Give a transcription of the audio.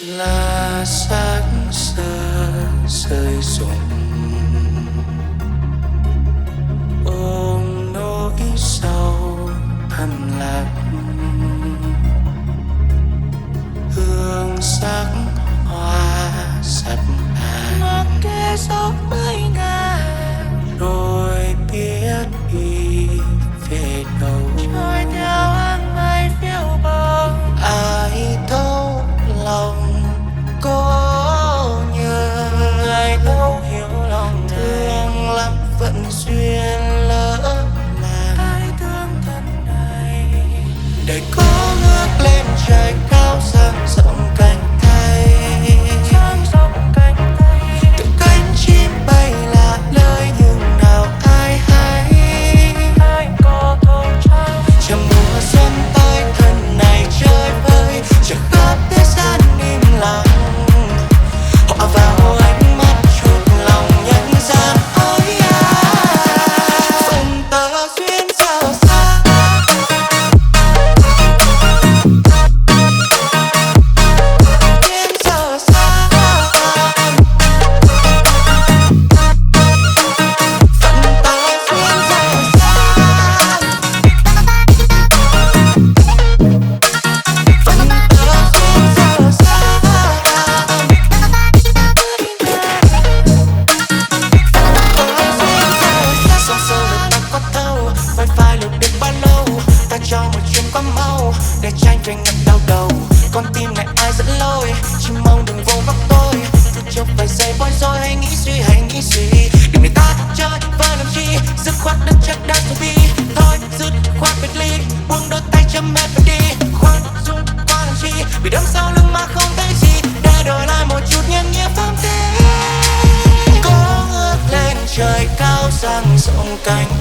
là sáng sơ rơi rụng, ôm nỗi sầu thầm lặng, hương sắc hoa sập hàng mặc kệ gió mấy ngàn, rồi biết đi về đâu. Trôi theo áng mây phiêu bồng, ai thấu lòng có nhớ, ai thấu hiểu lòng thương lắm vẫn duyên lỡ làng. Ai thương thân này đời có ngước lên trời cao dang rộng cánh tay, từng cánh chim bay là lời nhưng nào ai hay. Ai có thấu trao chờ mùa xuân tới thân này chơi vơi, chờ khắp thế gian im lặng. Họ vào ánh mắt chuộc lòng nhân gian ôi phần tơ duyên sao xa. Duyên sao xa, phần tơ duyên sao xa, phần tơ duyên sao xa. Sông sâu được ta có thâu, vai phai lượt được bao lâu. Ta cho một chuyến quá mau để tranh về ngập đau đầu. Con tim này ai dẫn lối, chỉ mong đừng vô góc tôi. Cứ chốc vài giây bối rối hay nghĩ suy. Đừng để ta chơi vơi làm chi, dứt khoát đất chắc đã rồi bi. Thôi dứt khoát biệt ly, buông đôi tay chấm mệt và đi. Khoan dung qua làm chi, vì đâm sau lưng mà không thấy gì. Để đổi lại một chút nhân nghĩa phong thế, có ngước lên trời cao dang rộng cánh